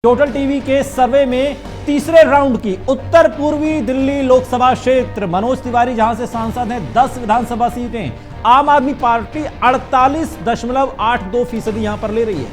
Total TV के सर्वे में तीसरे राउंड की उत्तर पूर्वी दिल्ली लोकसभा क्षेत्र मनोज तिवारी जहां से सांसद हैं 10 विधानसभा सीटें, आम आदमी पार्टी 48.82% यहां पर ले रही है,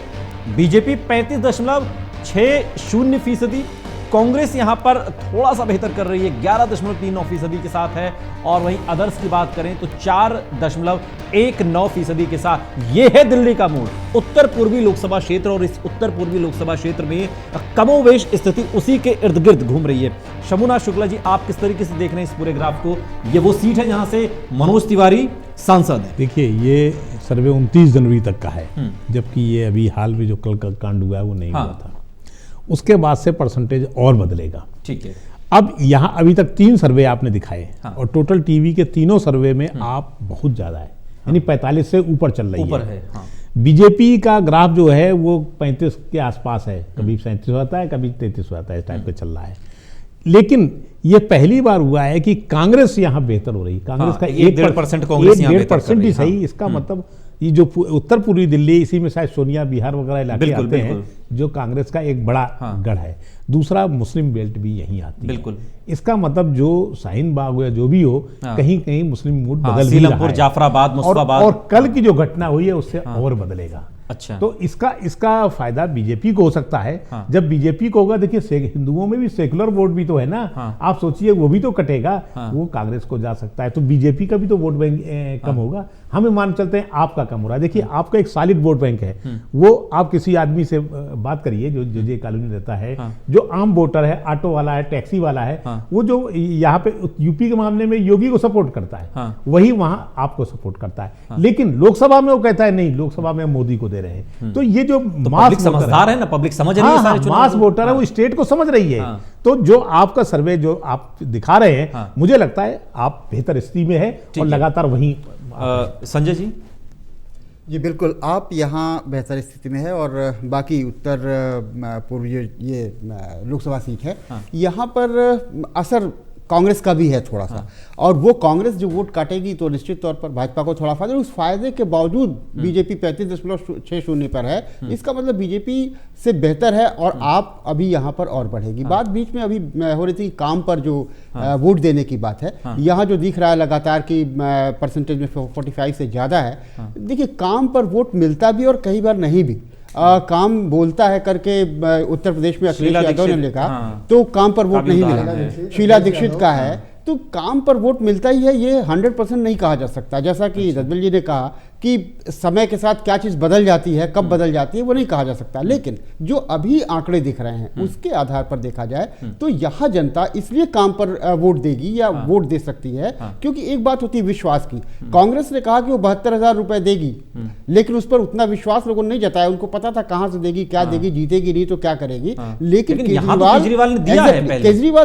बीजेपी 35.60% कांग्रेस यहां पर थोड़ा सा बेहतर कर रही है 11.39% के साथ है, और वहीं अदर्स की बात करें तो 4.19% के साथ। यह है दिल्ली का मूड, उत्तर पूर्वी लोकसभा क्षेत्र, और इस उत्तर पूर्वी लोकसभा क्षेत्र में कमोवेश स्थिति उसी के इर्द गिर्द घूम रही है। शंभुनाथ शुक्ला जी, आप किस तरीके से देख रहे हैं इस पूरे ग्राफ को? ये वो सीट है जहां से मनोज तिवारी सांसद है। देखिए, ये सर्वे 29 जनवरी तक का है, जबकि ये अभी हाल में जो कल का कांड हुआ है वो नहीं हुआ था। उसके बाद से परसेंटेज और बदलेगा। ठीक है। अब यहाँ अभी तक 3 सर्वे आपने दिखाए, और टोटल टीवी के तीनों सर्वे में आप बहुत ज्यादा है, यानी 45 से ऊपर चल रही है। बीजेपी का ग्राफ जो है वो 35 के आसपास है, कभी 37 होता है, कभी 33 होता है, इस टाइप पे चल रहा है। लेकिन ये पहली बार हुआ है कि कांग्रेस यहाँ बेहतर हो रही। कांग्रेस का 1.5% ही सही। इसका मतलब ये जो उत्तर पूर्वी दिल्ली, इसी में शायद सोनिया विहार वगैरह इलाके आते हैं, जो कांग्रेस का एक बड़ा गढ़ है। दूसरा, मुस्लिम बेल्ट भी यहीं आती है। इसका मतलब जो शाहीन बाग या जो भी हो, कहीं कहीं मुस्लिम मूड बदल भी रहा है। जाफराबाद, मुस्तफाबाद, और कल की जो घटना हुई है उससे और बदलेगा। अच्छा, तो इसका फायदा बीजेपी को हो सकता है। जब बीजेपी को होगा, देखिए हिंदुओं में भी सेकुलर वोट भी तो है ना। आप सोचिए, वो भी तो कटेगा, वो कांग्रेस को जा सकता है, तो बीजेपी का भी तो वोट बैंक कम होगा। हम मान चलते हैं आपका कम हो रहा है। देखिए, आपका एक सॉलिड वोट बैंक है, वो आप किसी आदमी से बात करिए जो जे कॉलोनी रहता है, जो आम वोटर है, ऑटो वाला है, टैक्सी वाला है, वो जो यहाँ पे यूपी के मामले में योगी को सपोर्ट करता है, वही वहां आपको सपोर्ट करता है। लेकिन लोकसभा में वो कहता है नहीं, लोकसभा में मोदी को दे रहे हैं। तो ये जो मास समझदार है ना, पब्लिक समझ रही है, मास वोटर है, वो स्टेट को समझ रही है। तो जो आपका सर्वे जो आप दिखा रहे हैं, मुझे लगता है आप बेहतर स्थिति में है और लगातार वहीं। संजय जी? जी बिल्कुल, आप यहाँ बेहतर स्थिति में है, और बाकी उत्तर पूर्वी ये लोकसभा सीट है, यहाँ पर असर कांग्रेस का भी है थोड़ा सा, और वो कांग्रेस जो वोट काटेगी तो निश्चित तौर पर भाजपा को थोड़ा फायदा। उस फायदे के बावजूद बीजेपी 35.60 पर है। इसका मतलब बीजेपी से बेहतर है, और आप अभी यहाँ पर और बढ़ेगी। बात बीच में अभी हो रही थी काम पर जो वोट देने की बात है, यहाँ जो दिख रहा है लगातार की परसेंटेज में 45 से ज़्यादा है। देखिए, काम पर वोट मिलता भी और कई बार नहीं भी। काम बोलता है करके उत्तर प्रदेश में अखिलेश यादव ने लिखा, तो काम पर वोट नहीं मिला। शीला दीक्षित का है, तो काम पर वोट मिलता ही है, ये 100% नहीं कहा जा सकता। जैसा कि रजबल जी ने कहा कि समय के साथ क्या चीज़ बदल जाती है, कब बदल जाती है, वो नहीं कहा जा सकता। लेकिन जो अभी आंकड़े दिख रहे हैं उसके आधार पर देखा जाए तो यहाँ जनता इसलिए काम पर वोट देगी या वोट दे सकती है, क्योंकि एक बात होती है विश्वास की। कांग्रेस ने कहा कि वो 72,000 रुपए देगी, लेकिन उस पर उतना विश्वास लोगों ने नहीं जताया। उनको पता था कहाँ से देगी, क्या देगी, जीतेगी नहीं तो क्या करेगी। लेकिन केजरीवाल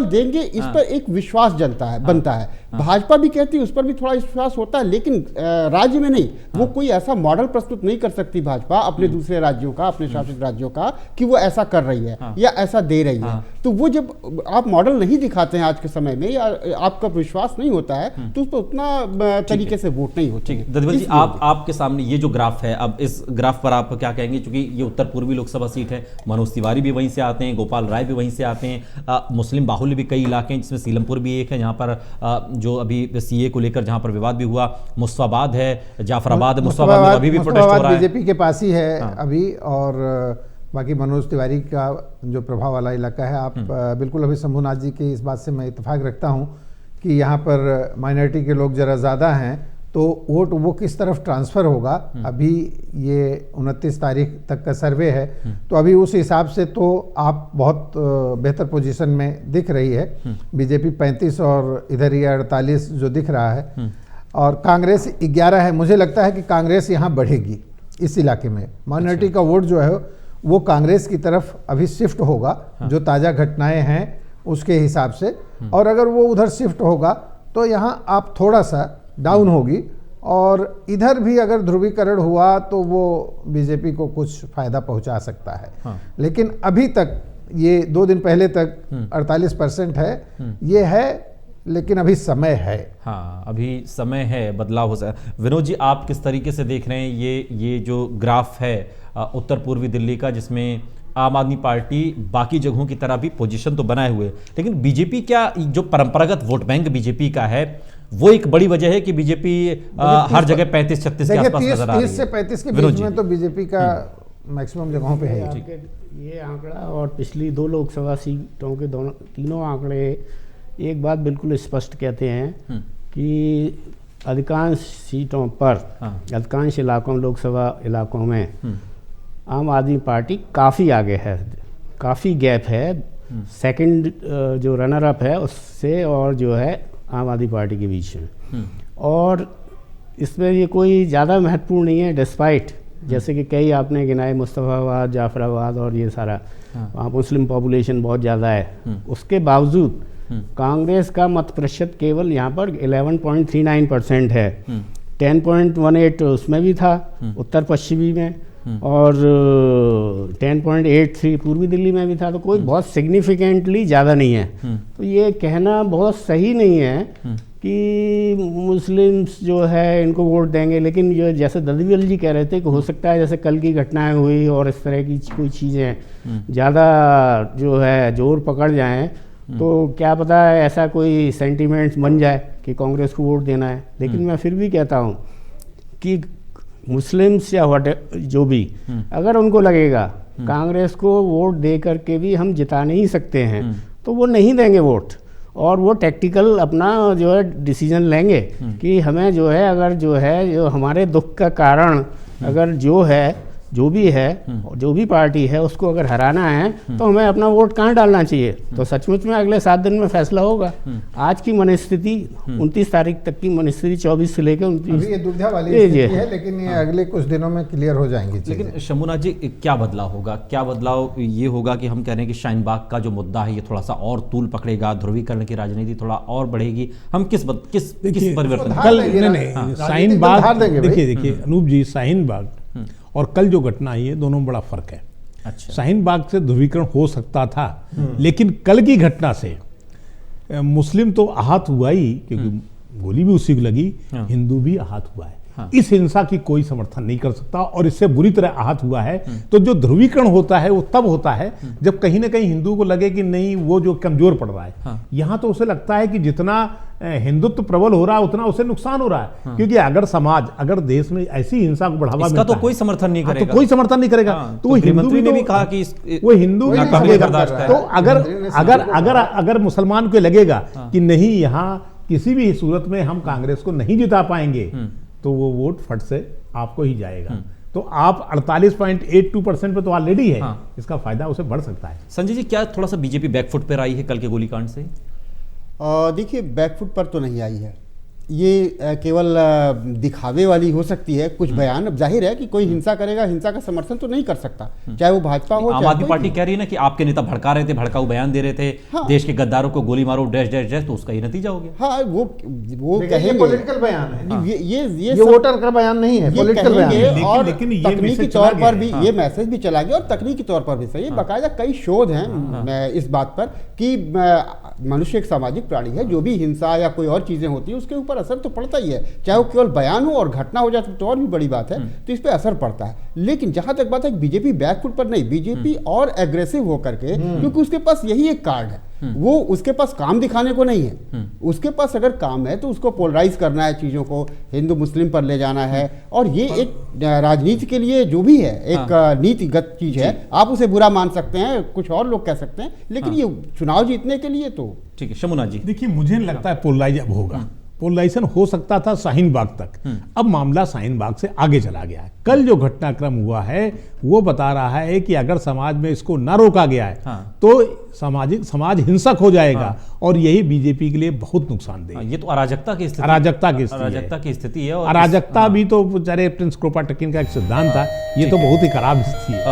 देंगे, इस पर एक विश्वास बनता है। भाजपा भी कहती है, उस पर भी थोड़ा विश्वास होता है, लेकिन राज्य में नहीं। वो कोई ऐसा मॉडल प्रस्तुत नहीं कर सकती भाजपा अपने दूसरे राज्यों का, अपने शासित राज्यों का, कि वो ऐसा कर रही है या ऐसा दे रही है। तो वो जब आप मॉडल नहीं दिखाते हैं आज के समय में, या आपका विश्वास नहीं होता है, तो उस पर उतना तरीके से वोट नहीं होती है। ददवल जी, आपके सामने ये जो ग्राफ है, अब इस ग्राफ पर आप क्या कहेंगे? क्योंकि ये उत्तर पूर्वी लोकसभा सीट है, मनोज तिवारी भी वहीं से आते हैं, गोपाल राय भी वहीं से आते हैं, मुस्लिम बाहुल्य भी कई इलाके हैं, जिसमें सीलमपुर भी एक है, जहाँ पर जो अभी सीए को लेकर जहां पर विवाद भी हुआ, मुस्तफाबाद है, जाफराबाद, मुस्तफाबाद में अभी भी प्रोटेस्ट हो रहा है, बीजेपी के पास ही है अभी। और बाकी मनोज तिवारी का जो प्रभाव वाला इलाका है, आप बिल्कुल अभी शंभुनाथ जी की इस बात से मैं इत्तेफाक रखता हूं कि यहाँ पर माइनॉरिटी के लोग जरा ज़्यादा हैं, तो वोट वो किस तरफ ट्रांसफ़र होगा। अभी ये 29 तारीख तक का सर्वे है, तो अभी उस हिसाब से तो आप बहुत बेहतर पोजीशन में दिख रही है। बीजेपी 35 और इधर ये 48 जो दिख रहा है, और कांग्रेस 11 है। मुझे लगता है कि कांग्रेस यहाँ बढ़ेगी इस इलाके में। माइनॉरिटी का वोट जो है वो कांग्रेस की तरफ अभी शिफ्ट होगा, जो ताज़ा घटनाएँ हैं उसके हिसाब से। और अगर वो उधर शिफ्ट होगा तो यहाँ आप थोड़ा सा डाउन होगी, और इधर भी अगर ध्रुवीकरण हुआ तो वो बीजेपी को कुछ फायदा पहुंचा सकता है। लेकिन अभी तक ये 2 दिन पहले तक 48% है, ये है, लेकिन अभी समय है। हाँ, अभी समय है, बदलाव हो सकता। विनोद जी, आप किस तरीके से देख रहे हैं ये जो ग्राफ है उत्तर पूर्वी दिल्ली का, जिसमें आम आदमी पार्टी बाकी जगहों की तरह भी पोजीशन तो बनाए हुए, लेकिन बीजेपी क्या जो परंपरागत वोट बैंक बीजेपी का है वो एक बड़ी वजह है कि बीजेपी हर जगह 35-36 के आसपास नजर आ रही है। 30 से 35 के बीच में तो बीजेपी का मैक्सिमम जगहों पे है। ये आंकड़ा और पिछली 2 लोकसभा सीटों के तीनों आंकड़े एक बात बिल्कुल स्पष्ट कहते हैं कि अधिकांश सीटों पर, अधिकांश इलाकों, लोकसभा इलाकों में आम आदमी पार्टी काफ़ी आगे है, काफ़ी गैप है सेकंड जो रनर अप है उससे और जो है आम आदमी पार्टी के बीच में। और इसमें ये कोई ज़्यादा महत्वपूर्ण नहीं है, डिस्पाइट जैसे कि कई आपने गिनाए, मुस्तफ़ाबाद, जाफराबाद और ये सारा, वहाँ मुस्लिम पॉपुलेशन बहुत ज़्यादा है, उसके बावजूद कांग्रेस का मत प्रतिशत केवल यहाँ पर 11.39% है। 10.18 उसमें भी था उत्तर पश्चिमी में, और 10.83 पूर्वी दिल्ली में भी था, तो कोई बहुत सिग्निफिकेंटली ज़्यादा नहीं है। तो ये कहना बहुत सही नहीं है कि मुस्लिम्स जो है इनको वोट देंगे, लेकिन जो जैसे ददीवाल जी कह रहे थे कि हो सकता है जैसे कल की घटनाएं हुई और इस तरह की कोई चीज़ें ज़्यादा जो है जोर पकड़ जाएं, तो क्या पता है ऐसा कोई सेंटीमेंट्स बन जाए कि कांग्रेस को वोट देना है। लेकिन मैं फिर भी कहता हूँ कि मुस्लिम्स या जो भी, अगर उनको लगेगा कांग्रेस को वोट दे करके भी हम जिता नहीं सकते हैं, तो वो नहीं देंगे वोट, और वो टैक्टिकल अपना जो है डिसीजन लेंगे कि हमें जो है, अगर जो है जो हमारे दुख का कारण अगर जो है, जो भी है, जो भी पार्टी है, उसको अगर हराना है तो हमें अपना वोट कहाँ डालना चाहिए। तो सचमुच में अगले 7 दिन में फैसला होगा। आज की मनस्थिति 29 तारीख तक की मनस्थिति 24 से लेकर 29 ये दुविधा वाली स्थिति है, लेकिन ये अगले कुछ दिनों में क्लियर हो जाएंगी चीजें। लेकिन शंभुनाथ जी, क्या बदलाव होगा? क्या बदलाव ये होगा कि हम कह रहे हैं कि शाहीन बाग का जो मुद्दा है ये थोड़ा सा और तूल पकड़ेगा, ध्रुवीकरण की राजनीति थोड़ा और बढ़ेगी, हम किस परिवर्तन? कल नहीं, शाहीन बाग देखिए अनूप जी, शाहीन बाग और कल जो घटना आई है दोनों में बड़ा फर्क है। अच्छा, शाहीन बाग से ध्रुवीकरण हो सकता था, लेकिन कल की घटना से मुस्लिम तो आहत हुआ ही, क्योंकि गोली भी उसी को लगी, हिंदू भी आहत हुआ है। इस हिंसा की कोई समर्थन नहीं कर सकता, और इससे बुरी तरह आहत हुआ है। तो जो ध्रुवीकरण होता है वो तब होता है जब कहीं ना कहीं हिंदू को लगे कि नहीं, वो जो कमजोर पड़ रहा है। यहाँ तो उसे लगता है कि जितना हिंदुत्व प्रबल हो रहा है उतना उसे नुकसान हो रहा है, क्योंकि अगर समाज, अगर देश में ऐसी हिंसा को बढ़ावा मिलता तो कोई समर्थन नहीं करेगा, तो कोई समर्थन नहीं करेगा। तो वो हिंदू ने भी कहा कि वो हिंदू भी तो अगर मुसलमान को लगेगा कि नहीं, यहाँ किसी भी सूरत में हम कांग्रेस को नहीं जिता पाएंगे, तो वो वोट फट से आपको ही जाएगा। तो आप 48.82% पे तो ऑलरेडी है, इसका फायदा उसे बढ़ सकता है। संजय जी, क्या थोड़ा सा बीजेपी बैकफुट पर आई है कल के गोलीकांड से? देखिए, बैकफुट पर तो नहीं आई है, ये केवल दिखावे वाली हो सकती है कुछ बयान। अब जाहिर है कि कोई हिंसा करेगा, हिंसा का समर्थन तो नहीं कर सकता, चाहे वो भाजपा हो। आम आदमी पार्टी कह रही है ना कि आपके नेता भड़का रहे थे, भड़काऊ बयान दे रहे थे, देश के गद्दारों को गोली मारो, डैश डैश डैश, तो उसका ही नतीजा हो गया। हाँ, वो कहेंगे, पॉलिटिकल बयान है, ये वोटर का बयान नहीं है, पॉलिटिकल बयान है। और तकनीकी तौर पर भी ये मैसेज भी चला गया, और तकनीकी तौर पर भी सही, बाकायदा कई शोध हैं इस बात पर कि मनुष्य एक सामाजिक प्राणी है, जो भी हिंसा या कोई और चीजें होती है उसके ऊपर असर तो पड़ता ही है, चाहे वो केवल बयान हो और घटना हो जाए तो और भी बड़ी बात है, तो इस पे असर पड़ता है। लेकिन जहां तक बात है बीजेपी बैकफुट पर नहीं, बीजेपी और एग्रेसिव होकर के, क्योंकि उसके पास यही एक कार्ड है, वो उसके पास काम दिखाने को नहीं है। उसके पास अगर काम है तो उसको पोलराइज करना है, चीजों को हिंदू मुस्लिम पर ले जाना है, और ये एक राजनीति के लिए जो भी है एक नीतिगत चीज है। आप उसे बुरा मान सकते हैं, कुछ और लोग कह सकते हैं, लेकिन ये चुनाव जीतने के लिए तो ठीक है। शंभुनाथ जी, देखिए, मुझे लगता है पोलराइज अब होगा। पोलराइजेशन हो सकता था शाहीन बाग तक, अब मामला शाहीन बाग से आगे चला गया है। कल जो घटनाक्रम हुआ है वो बता रहा है कि अगर समाज में इसको न रोका गया है तो समाज हिंसक हो जाएगा, और यही बीजेपी के लिए बहुत नुकसानदेह है। ये तो अराजकता की स्थिति है। अराजकता भी तो बेचारे प्रिंस क्रोपाटकिन का एक सिद्धांत था, ये तो बहुत ही खराब स्थिति है।